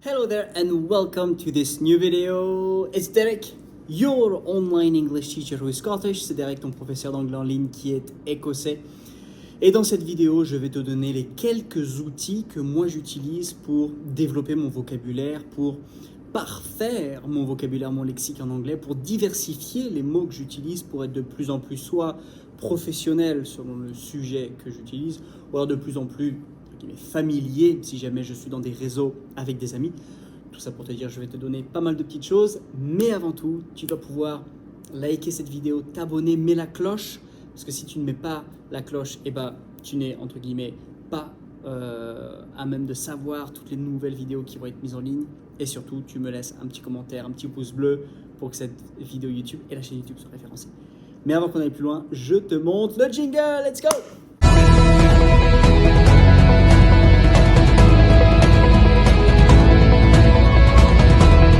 Hello there and welcome to this new video. It's Derek, your online English teacher who is Scottish. C'est Derek, ton professeur d'anglais en ligne qui est écossais. Et dans cette vidéo, je vais te donner les quelques outils que moi j'utilise pour développer mon vocabulaire, pour parfaire mon vocabulaire, mon lexique en anglais, pour diversifier les mots que j'utilise pour être de plus en plus soit professionnel selon le sujet que j'utilise, ou alors de plus en plus familier si jamais je suis dans des réseaux avec des amis. Tout ça pour te dire, je vais te donner pas mal de petites choses, mais avant tout, tu vas pouvoir liker cette vidéo, t'abonner, mets la cloche, parce que si tu ne mets pas la cloche, eh ben, tu n'es entre guillemets pas à même de savoir toutes les nouvelles vidéos qui vont être mises en ligne. Et surtout, tu me laisses un petit commentaire, un petit pouce bleu pour que cette vidéo YouTube et la chaîne YouTube soient référencées. Mais avant qu'on aille plus loin, je te montre le jingle. Let's go!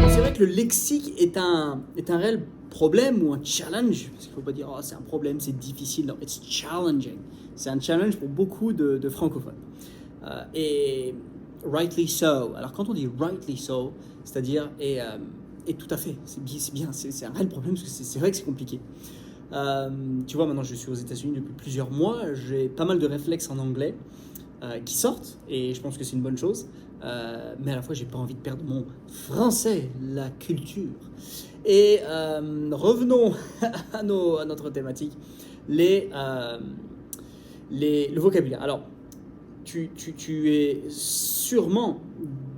C'est vrai que le lexique est un réel problème ou un challenge. Parce qu'il ne faut pas dire oh, c'est un problème, c'est difficile. Non, it's challenging. C'est un challenge pour beaucoup de francophones. Et rightly so. Alors quand on dit rightly so, c'est-à-dire et tout à fait, c'est bien, c'est un réel problème parce que c'est vrai que c'est compliqué. Tu vois, maintenant je suis aux États-Unis depuis plusieurs mois, j'ai pas mal de réflexes en anglais qui sortent et je pense que c'est une bonne chose. Mais à la fois, j'ai pas envie de perdre mon français, la culture. Et revenons à notre thématique, le vocabulaire. Alors, tu es sûrement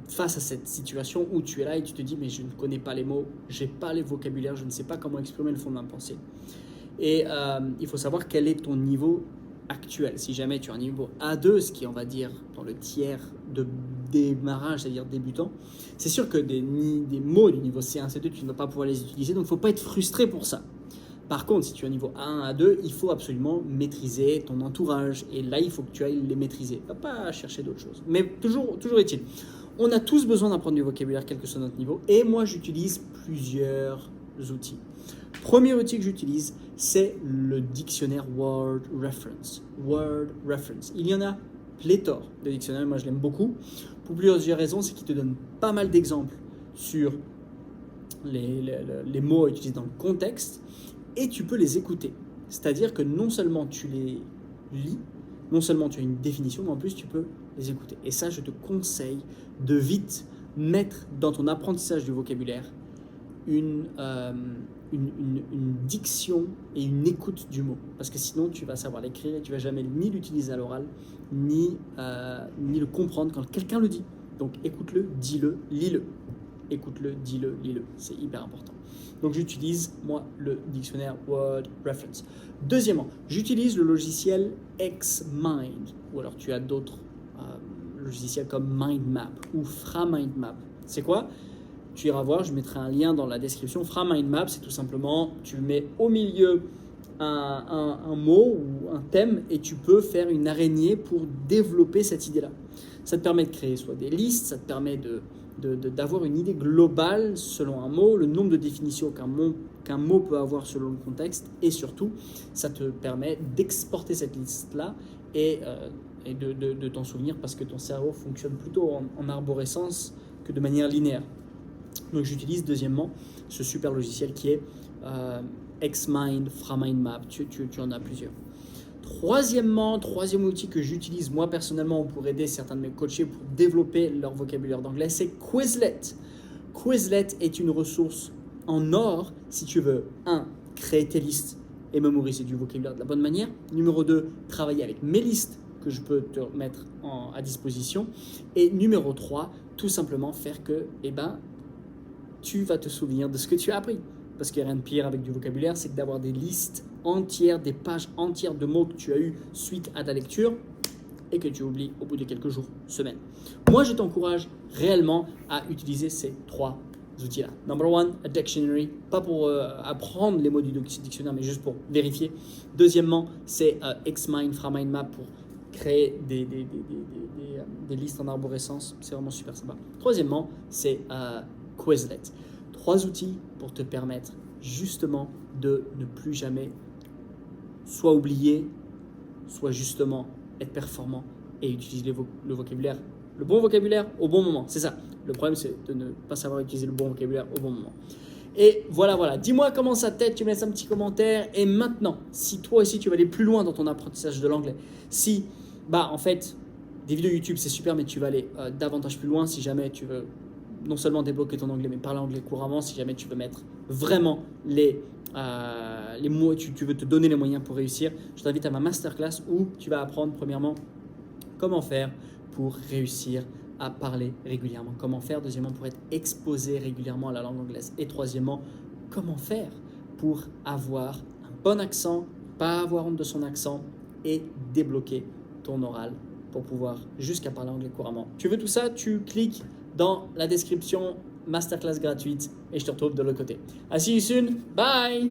face à cette situation où tu es là et tu te dis mais je ne connais pas les mots, j'ai pas les vocabulaires, je ne sais pas comment exprimer le fond de ma pensée. Et il faut savoir quel est ton niveau actuel. Si jamais tu as un niveau A2, ce qui est on va dire dans le tiers de démarrage, c'est-à-dire débutant, c'est sûr que des mots du niveau C1, C2, tu ne vas pas pouvoir les utiliser, donc il ne faut pas être frustré pour ça. Par contre, si tu as un niveau A1, A2, il faut absolument maîtriser ton entourage. Et là, il faut que tu ailles les maîtriser. Va pas chercher d'autres choses. Mais toujours est-il, on a tous besoin d'apprendre du vocabulaire, quel que soit notre niveau. Et moi, j'utilise plusieurs outils. Premier outil que j'utilise, c'est le dictionnaire Word Reference. Word Reference. Il y en a pléthore de dictionnaires. Moi, je l'aime beaucoup. Pour plusieurs raisons, c'est qu'il te donne pas mal d'exemples sur les mots à utiliser dans le contexte. Et tu peux les écouter. C'est-à-dire que non seulement tu les lis, non seulement tu as une définition, mais en plus tu peux les écouter. Et ça, je te conseille de vite mettre dans ton apprentissage du vocabulaire une diction et une écoute du mot. Parce que sinon, tu vas savoir l'écrire et tu ne vas jamais ni l'utiliser à l'oral, ni le comprendre quand quelqu'un le dit. Donc écoute-le, dis-le, lis-le. Écoute-le, dis-le, lis-le. C'est hyper important. Donc j'utilise, moi, le dictionnaire Word Reference. Deuxièmement, j'utilise le logiciel Xmind. Ou alors tu as d'autres logiciels comme MindMap ou FraMindMap. C'est quoi? Tu iras voir, je mettrai un lien dans la description. FraMindMap, c'est tout simplement, tu mets au milieu un mot ou un thème et tu peux faire une araignée pour développer cette idée-là. Ça te permet de créer soit des listes, ça te permet d'avoir une idée globale selon un mot, le nombre de définitions qu'un mot peut avoir selon le contexte, et surtout, ça te permet d'exporter cette liste-là et de t'en souvenir parce que ton cerveau fonctionne plutôt en arborescence que de manière linéaire. Donc j'utilise deuxièmement ce super logiciel qui est Xmind, FraMindMap, tu en as plusieurs. Troisième outil que j'utilise moi personnellement pour aider certains de mes coachés pour développer leur vocabulaire d'anglais, c'est Quizlet. Quizlet est une ressource en or si tu veux 1. Créer tes listes et mémoriser du vocabulaire de la bonne manière. Numéro 2. Travailler avec mes listes que je peux te mettre à disposition. Et numéro 3. Tout simplement faire que tu vas te souvenir de ce que tu as appris. Parce qu'il n'y a rien de pire avec du vocabulaire, c'est que d'avoir des listes entières, des pages entières de mots que tu as eu suite à ta lecture et que tu oublies au bout de quelques jours, semaines. Moi, je t'encourage réellement à utiliser ces 3 outils-là. Number 1, a dictionary, pas pour apprendre les mots du dictionnaire, mais juste pour vérifier. Deuxièmement, c'est Xmind, FraMindMap pour créer des listes en arborescence. C'est vraiment super sympa. Troisièmement, c'est Quizlet. 3 outils pour te permettre justement de ne plus jamais soit oublier, soit justement être performant et utiliser le vocabulaire le bon vocabulaire au bon moment. C'est ça. Le problème, c'est de ne pas savoir utiliser le bon vocabulaire au bon moment. Et voilà. Dis-moi comment ça t'aide, tu me laisses un petit commentaire. Et maintenant, si toi aussi tu veux aller plus loin dans ton apprentissage de l'anglais, si, en fait, des vidéos YouTube c'est super, mais tu vas aller davantage plus loin si jamais tu veux non seulement débloquer ton anglais, mais parler anglais couramment, si jamais tu veux mettre vraiment les mots, tu veux te donner les moyens pour réussir, je t'invite à ma masterclass où tu vas apprendre premièrement comment faire pour réussir à parler régulièrement. Comment faire, deuxièmement, pour être exposé régulièrement à la langue anglaise. Et troisièmement, comment faire pour avoir un bon accent, pas avoir honte de son accent et débloquer ton oral pour pouvoir jusqu'à parler anglais couramment. Tu veux tout ça, tu cliques dans la description, masterclass gratuite et je te retrouve de l'autre côté. See you soon, bye!